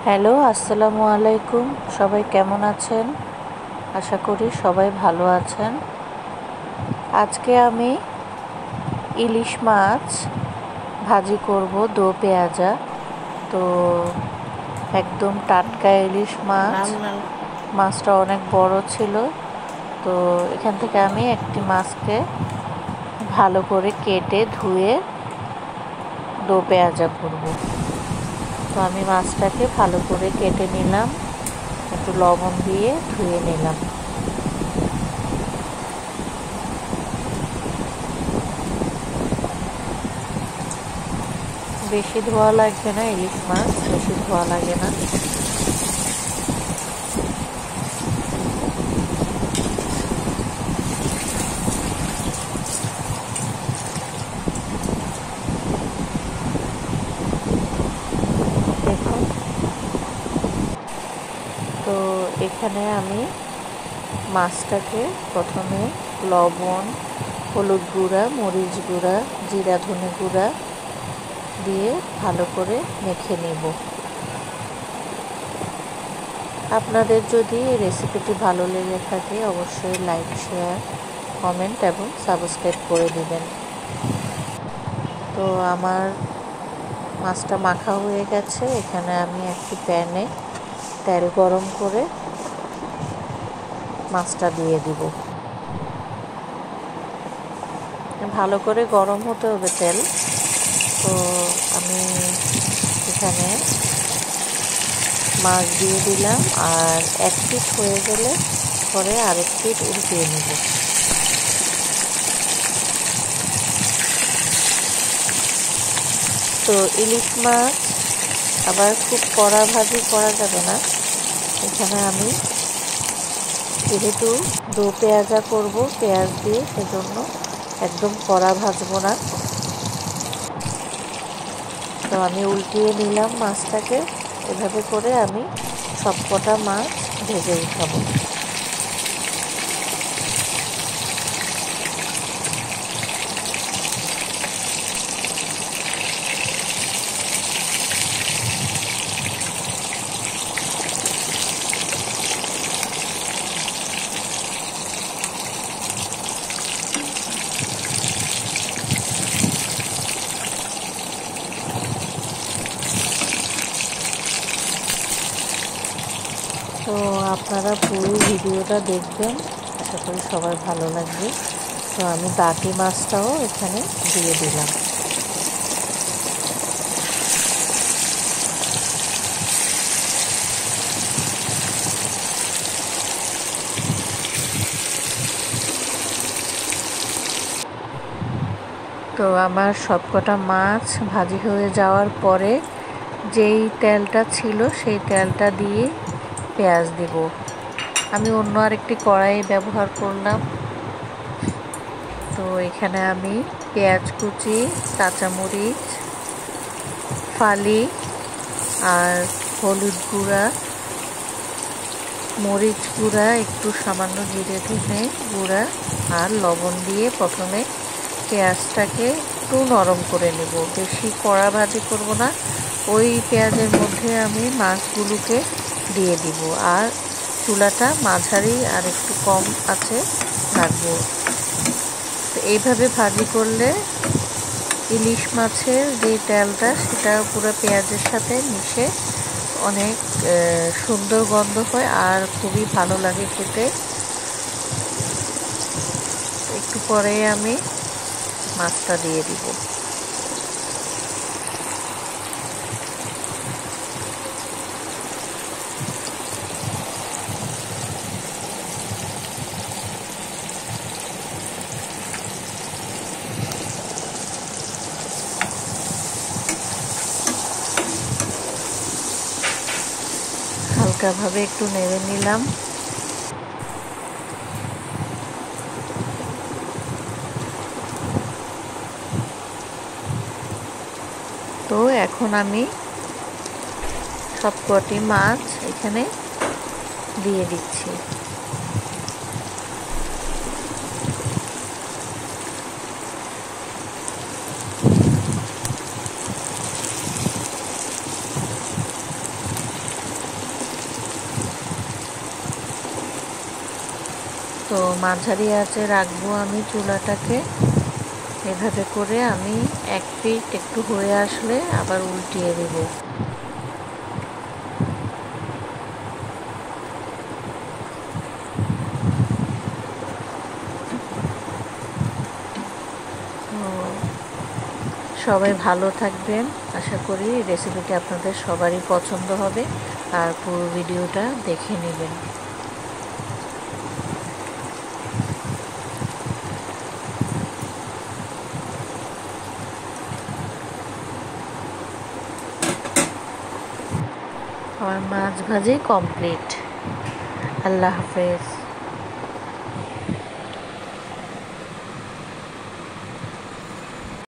Hello, আসসালামু আলাইকুম। সবাই কেমন আছেন? আশা করি সবাই ভালো আছেন। আজকে আমি ইলিশ মাছ ভাজি করব দো পেঁয়াজা। তো একদম টাটকা ইলিশ মাছ। মাছটা অনেক বড় ছিল। তো এখান থেকে আমি একটি মাছকে ভালো করে কেটে ধুয়ে দো পেঁয়াজা করব। তো আমি মাছটাকে ভালো করে কেটে নিলাম, একটু লবণ দিয়ে ধুয়ে নিলাম। বেশি ধোয়া লাগবে না, ইলিশ মাছ বেশি ধোয়া লাগে না। দেখুন, তো এখানে আমি মাছটাকে প্রথমে লবণ, হলুদ গুঁড়া, মরিচ গুঁড়া, জিরা ধনে গুঁড়া দিয়ে ভালো করে মেখে নেব। আপনাদের যদি এই রেসিপিটি ভালো লেগে থাকে অবশ্যই লাইক, শেয়ার, কমেন্ট এবং সাবস্ক্রাইব করে দিবেন। তো আমার মাছটা মাখা হয়ে গেছে। এখানে আমি একটি প্যানে তেল গরম করে মাছটা দিয়ে দিব। ভালো করে গরম হতে হবে তেল। তো আমি এখানে মাছ দিয়ে দিলাম, আর এক পিঠ হয়ে গেলে পরে আরেক পিঠ উল্টিয়ে নেব। তো ইলিশ মাছ আবার খুব কড়া ভাজি করা যাবে না। এখানে আমি যেহেতু দো পেঁয়াজা করব পেঁয়াজ দিয়ে, সেজন্য একদম কড়া ভাজবো না। তো আমি উল্টিয়ে নিলাম মাছটাকে। এভাবে করে আমি সবকটা মাছ ভেজে উঠাবো। তো আপনারা পুরো ভিডিওটা দেখবেন, আশা করি সবার ভালো লাগবে। তো আমি বাকি মাছটাও এখানে দিয়ে দিলাম। তো আমার সবকটা মাছ ভাজি হয়ে যাওয়ার পরে যেই তেলটা ছিল সেই তেলটা দিয়ে পেঁয়াজ দিব। আমি অন্য আরেকটি কড়াই ব্যবহার করলাম। তো এখানে আমি পেঁয়াজ কুচি, কাঁচামরিচ ফালি আর হলুদ গুঁড়া, মরিচ গুঁড়া, একটু সামান্য জিরে ধনে গুঁড়া আর লবণ দিয়ে প্রথমে পেঁয়াজটাকে একটু নরম করে নেব। বেশি কড়া ভাজি করব না। ওই পেঁয়াজের মধ্যে আমি মাছগুলোকে দিয়ে দিব, আর চুলাটা মাঝারি আর একটু কম আছে রাখবো। তো এইভাবে ভাজি করলে ইলিশ মাছের যে তেলটা সেটা পুরো পেঁয়াজের সাথে মিশে অনেক সুন্দর গন্ধ হয় আর খুবই ভালো লাগে খেতে। একটু পরে আমি মাছটা দিয়ে দিব। হালকাভাবে একটু নেড়ে নিলাম। তো এখন আমি সবকটি মাছ এখানে দিয়ে দিচ্ছি। তো মাঝারি আঁচে রাখবো আমি চুলাটাকে। এভাবে করে আমি এক পিঠ একটু হয়ে আসলে আবার উল্টিয়ে দেব। তো সবাই ভালো থাকবেন, আশা করি রেসিপিটি আপনাদের সবারই পছন্দ হবে, আর পুরো ভিডিওটা দেখে নেবেন। আমার মাছ ভাজি কমপ্লিট। আল্লাহ হাফেজ।